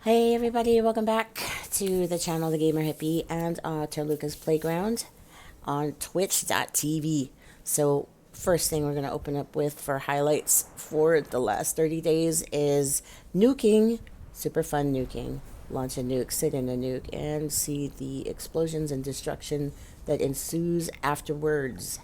Hey everybody, welcome back to the channel The Gamer Hippie and to Lucas Playground on twitch.tv. So first thing we're going to open up with for highlights for the last 30 days is nuking. Super fun nuking. Launch a nuke, sit in a nuke, and see the explosions and destruction that ensues afterwards.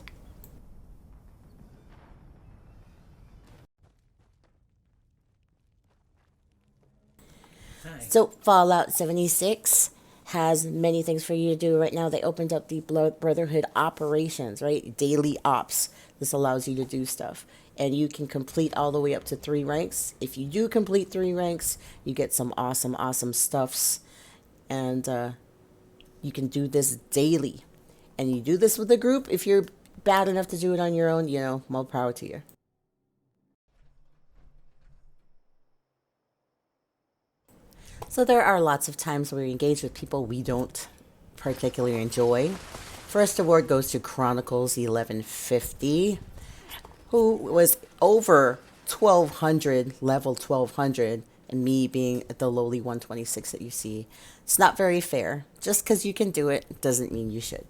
So Fallout 76 has many things for you to do right now. They opened up the Brotherhood operations, right? Daily ops. This allows you to do stuff. And you can complete all the way up to 3 ranks. If you do complete 3 ranks, you get some awesome stuffs. And you can do this daily. And you do this with a group. If you're bad enough to do it on your own, you know, more power to you. So there are lots of times where we engage with people we don't particularly enjoy. First award goes to Chronicles 1150, who was over 1200, level 1200, and me being at the lowly 126 that you see. It's not very fair. Just because you can do it doesn't mean you should.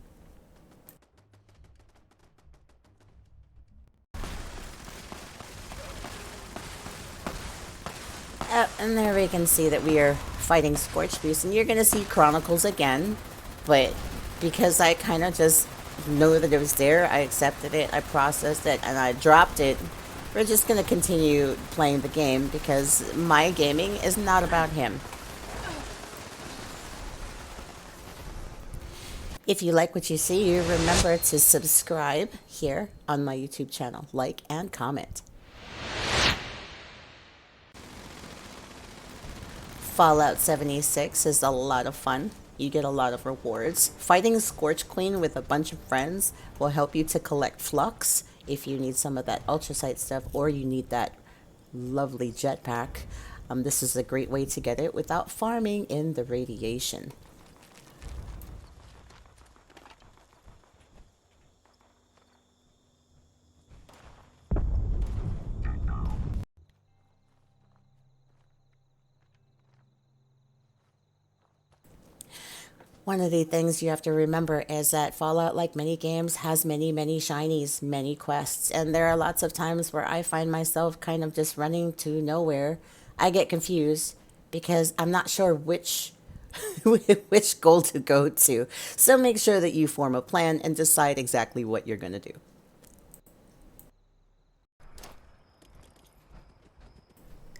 And there we can see that we are fighting Scorch Beast, and you're going to see Chronicles again, but because I kind of just know that it was there, I accepted it, I processed it, and I dropped it. We're just going to continue playing the game because my gaming is not about him. If you like what you see, remember to subscribe here on my YouTube channel, like and comment. Fallout 76 is a lot of fun. You get a lot of rewards. Fighting Scorch Queen with a bunch of friends will help you to collect flux if you need some of that ultrasight stuff or you need that lovely jetpack. This is a great way to get it without farming in the radiation. One of the things you have to remember is that Fallout, like many games, has many shinies, many quests. And there are lots of times where I find myself kind of just running to nowhere. I get confused because I'm not sure which which goal to go to. So make sure that you form a plan and decide exactly what you're going to do.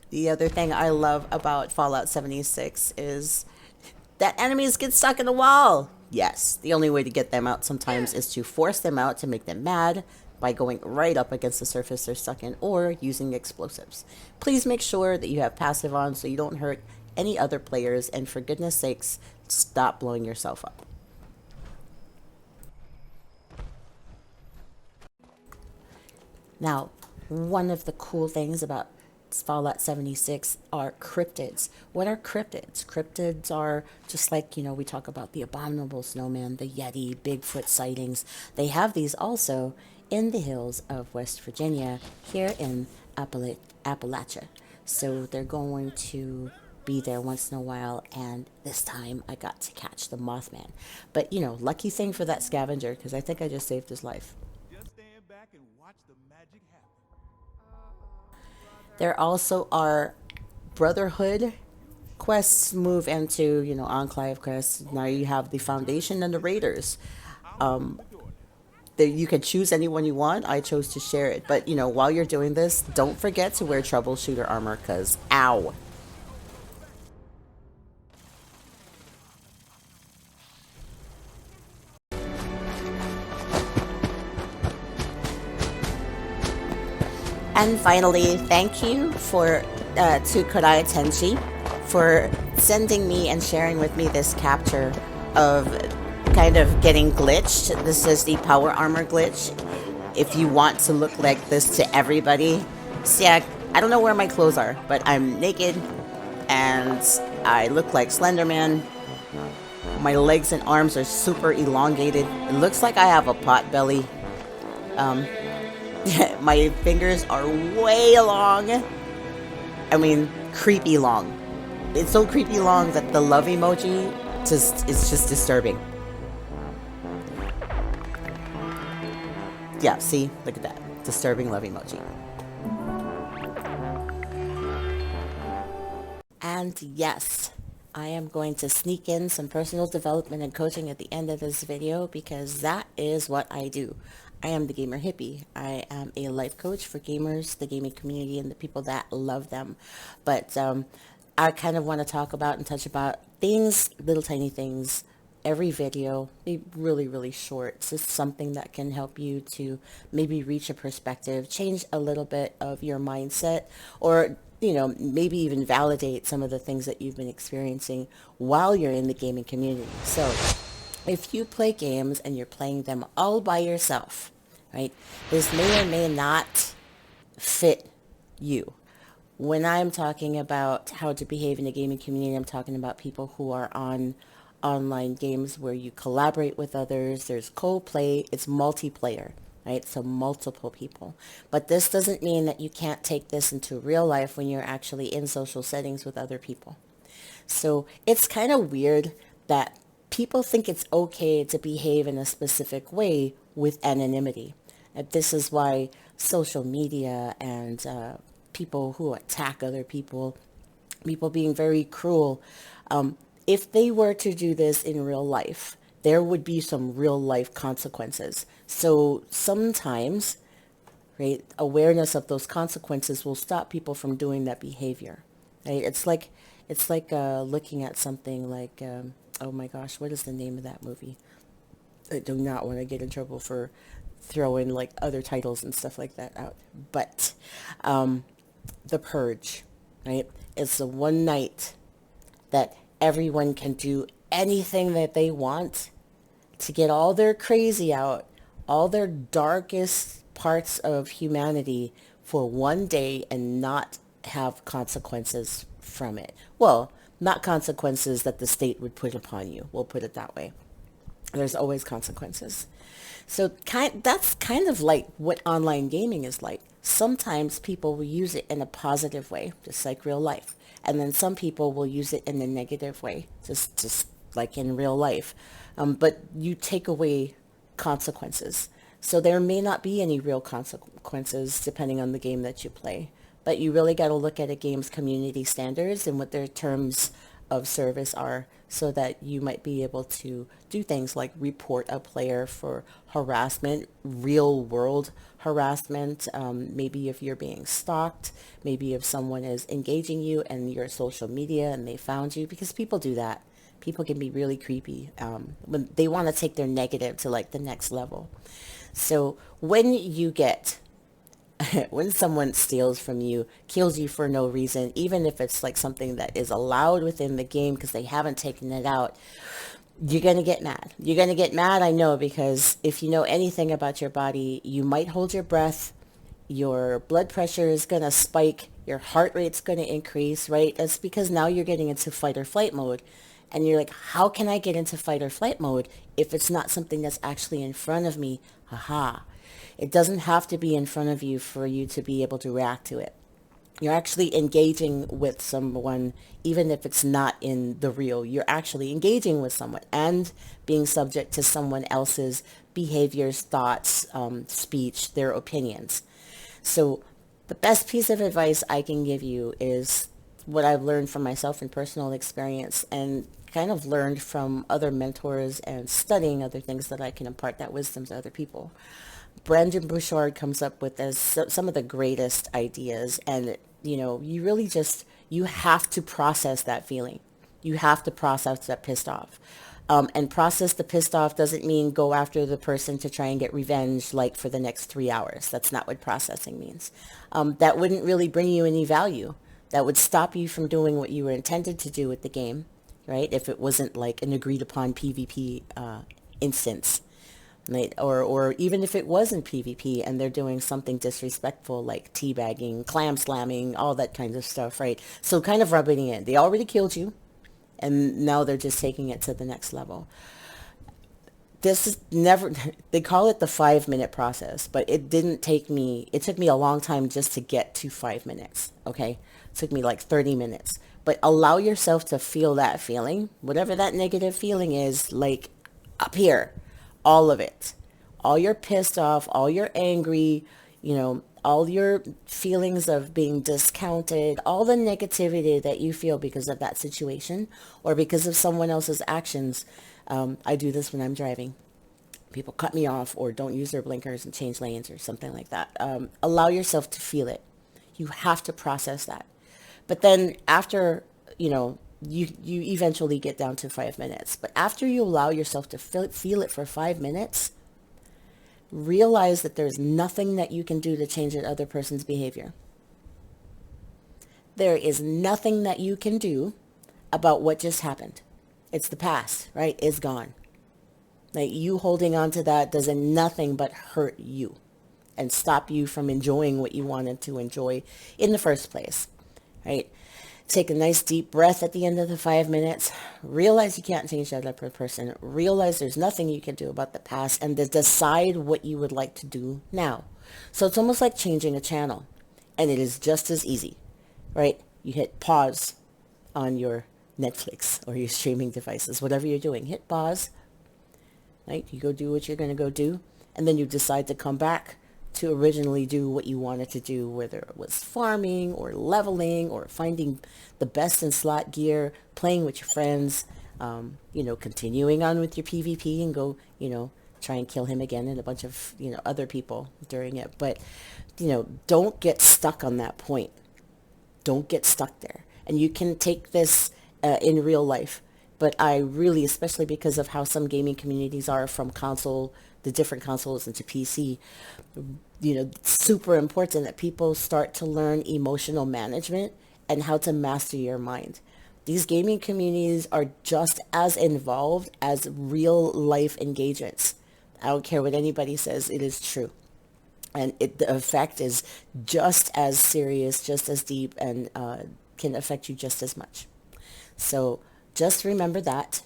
The other thing I love about Fallout 76 is that enemies get stuck in the wall. Yes, the only way to get them out sometimes is to force them out to make them mad by going right up against the surface they're stuck in or using explosives. Please make sure that you have passive on so you don't hurt any other players, and for goodness sakes, stop blowing yourself up. Now, one of the cool things about Fallout 76 are cryptids. What are cryptids? Cryptids are just like, you know, we talk about the abominable snowman, the Yeti, Bigfoot sightings. They have these also in the hills of West Virginia, here in Appalachia. So they're going to be there once in a while, and this time I got to catch the Mothman. But, you know, lucky thing for that scavenger, because I think I just saved his life. Just stand back and watch the magic happen. There also are Brotherhood quests move into, you know, Enclave quests. Now you have the Foundation and the Raiders. You can choose anyone you want. I chose to share it. But, you know, while you're doing this, don't forget to wear troubleshooter armor because, ow. And finally, thank you to Kodai Tenchi for sending me and sharing with me this capture of kind of getting glitched. This is the power armor glitch. If you want to look like this to everybody, see, I don't know where my clothes are, but I'm naked and I look like Slender Man. My legs and arms are super elongated. It looks like I have a pot belly. My fingers are way long. I mean, creepy long. It's so creepy long that the love emoji just is just disturbing. Yeah, see? Look at that. Disturbing love emoji. And yes, I am going to sneak in some personal development and coaching at the end of this video because that is what I do. I am the gamer hippie. I am a life coach for gamers, the gaming community, and the people that love them. But I kind of want to talk about and touch about things, little tiny things, every video, be really, really short. It's just something that can help you to maybe reach a perspective, change a little bit of your mindset, or maybe even validate some of the things that you've been experiencing while you're in the gaming community. So if you play games and you're playing them all by yourself, right, this may or may not fit you. When I'm talking about how to behave in the gaming community, I'm talking about people who are on online games where you collaborate with others. There's co-play. It's multiplayer, right? So multiple people. But this doesn't mean that you can't take this into real life when you're actually in social settings with other people. So it's kind of weird that people think it's okay to behave in a specific way with anonymity. And this is why social media and people who attack other people, people being very cruel, if they were to do this in real life, there would be some real life consequences. So sometimes, right, awareness of those consequences will stop people from doing that behavior. Right? It's like looking at something like, oh my gosh, what is the name of that movie? I do not want to get in trouble for throwing like other titles and stuff like that out. But The Purge, right? It's the one night that everyone can do anything that they want to get all their crazy out, all their darkest parts of humanity for one day and not have consequences from it. Well, not consequences that the state would put upon you. We'll put it that way. There's always consequences. So that's kind of like what online gaming is like. Sometimes people will use it in a positive way, just like real life. And then some people will use it in a negative way, just like in real life. But you take away consequences. So there may not be any real consequences depending on the game that you play. But you really got to look at a game's community standards and what their terms of service are so that you might be able to do things like report a player for harassment, real world harassment, maybe if you're being stalked, maybe if someone is engaging you and your social media and they found you, because people do that. People can be really creepy when they want to take their negative to like the next level. So when you get when someone steals from you, kills you for no reason, even if it's like something that is allowed within the game because they haven't taken it out, you're going to get mad. You're going to get mad, I know, because if you know anything about your body, you might hold your breath, your blood pressure is going to spike, your heart rate's going to increase, right? That's because now you're getting into fight or flight mode. And you're like, how can I get into fight or flight mode if it's not something that's actually in front of me? Haha. It doesn't have to be in front of you for you to be able to react to it. You're actually engaging with someone, even if it's not in the real. You're actually engaging with someone and being subject to someone else's behaviors, thoughts, speech, their opinions. So the best piece of advice I can give you is what I've learned from myself in personal experience and kind of learned from other mentors and studying other things that I can impart that wisdom to other people. Brandon Bouchard comes up with some of the greatest ideas, and you really you have to process that feeling. You have to process that pissed off. And process the pissed off doesn't mean go after the person to try and get revenge like for the next 3 hours. That's not what processing means. That wouldn't really bring you any value. That would stop you from doing what you were intended to do with the game, right? If it wasn't like an agreed upon PvP instance. Right? Or even if it wasn't PvP and they're doing something disrespectful like teabagging, clam slamming, all that kind of stuff, right? So kind of rubbing it in. They already killed you and now they're just taking it to the next level. this is never, they call it the 5 minute process, but it took me a long time just to get to 5 minutes. Okay. It took me like 30 minutes, but allow yourself to feel that feeling, whatever that negative feeling is, like up here, all of it, all your pissed off, all your angry, all your feelings of being discounted, all the negativity that you feel because of that situation or because of someone else's actions. I do this when I'm driving. People cut me off or don't use their blinkers and change lanes or something like that. Allow yourself to feel it. You have to process that. But then after, you eventually get down to 5 minutes. But after you allow yourself to feel it for 5 minutes, realize that there's nothing that you can do to change that other person's behavior. There is nothing that you can do about what just happened. It's the past, right? It's gone. Like, you holding on to that does nothing but hurt you and stop you from enjoying what you wanted to enjoy in the first place, right? Take a nice deep breath at the end of the 5 minutes. Realize you can't change that other person. Realize there's nothing you can do about the past, and to decide what you would like to do now. So it's almost like changing a channel, and it is just as easy, right? You hit pause on your Netflix or your streaming devices, whatever you're doing. Hit pause, right? You go do what you're going to go do, and then you decide to come back to originally do what you wanted to do, whether it was farming or leveling or finding the best in slot gear, playing with your friends, continuing on with your PvP and go, try and kill him again and a bunch of, other people during it. But, don't get stuck on that point. Don't get stuck there. And you can take this in real life. But I really, especially because of how some gaming communities are from the different consoles into PC, super important that people start to learn emotional management and how to master your mind. These gaming communities are just as involved as real life engagements. I don't care what anybody says, it is true. And the effect is just as serious, just as deep, and can affect you just as much. So just remember that,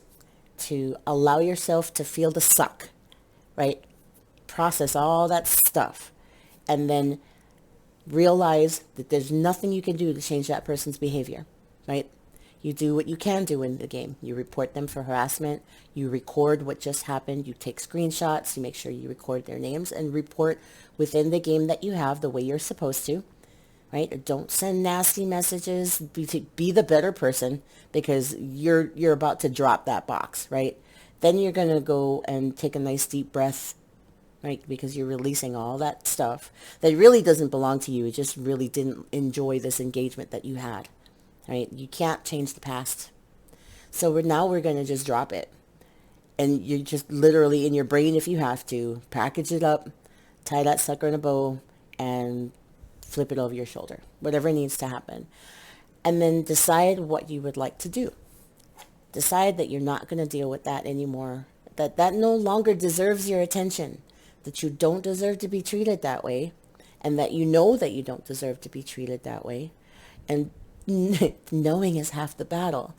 to allow yourself to feel the suck, right? Process all that stuff, and then realize that there's nothing you can do to change that person's behavior, right? You do what you can do in the game. You report them for harassment. You record what just happened. You take screenshots. You make sure you record their names and report within the game that you have the way you're supposed to, right? Don't send nasty messages. Be the better person, because you're about to drop that box, right? Then you're going to go and take a nice deep breath, right? Because you're releasing all that stuff that really doesn't belong to you. It just really didn't enjoy this engagement that you had, right? You can't change the past. So we're going to just drop it. And you're just literally in your brain, if you have to, package it up, tie that sucker in a bow, and flip it over your shoulder, whatever needs to happen. And then decide what you would like to do. Decide that you're not going to deal with that anymore, that no longer deserves your attention, that you don't deserve to be treated that way, and that you know that you don't deserve to be treated that way. And knowing is half the battle,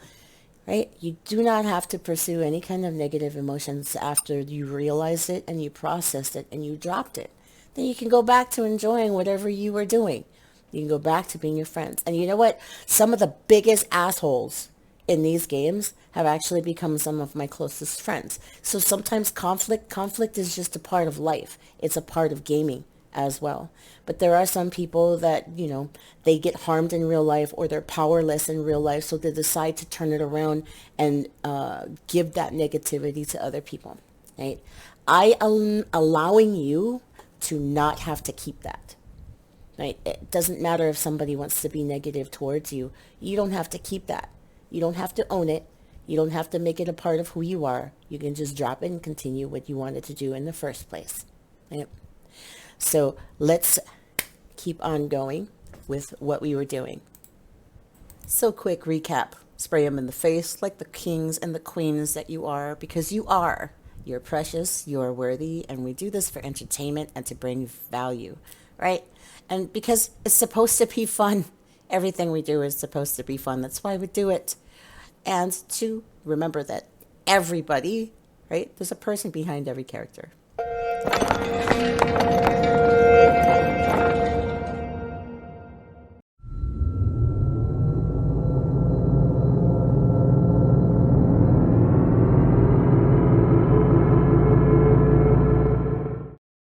right? You do not have to pursue any kind of negative emotions after you realize it and you processed it and you dropped it. Then you can go back to enjoying whatever you were doing. You can go back to being your friends. And you know what? Some of the biggest assholes in these games have actually become some of my closest friends. So sometimes conflict is just a part of life. It's a part of gaming as well. But there are some people that, they get harmed in real life, or they're powerless in real life, so they decide to turn it around and give that negativity to other people, right? I am allowing you to not have to keep that, right? It doesn't matter if somebody wants to be negative towards you. You don't have to keep that. You don't have to own it. You don't have to make it a part of who you are. You can just drop it and continue what you wanted to do in the first place, right? So let's keep on going with what we were doing. So quick recap. Spray them in the face like the kings and the queens that you are, because you are. You're precious, you're worthy, and we do this for entertainment and to bring value, right? And because it's supposed to be fun. Everything we do is supposed to be fun. That's why we do it. And to remember that everybody right? There's a person behind every character.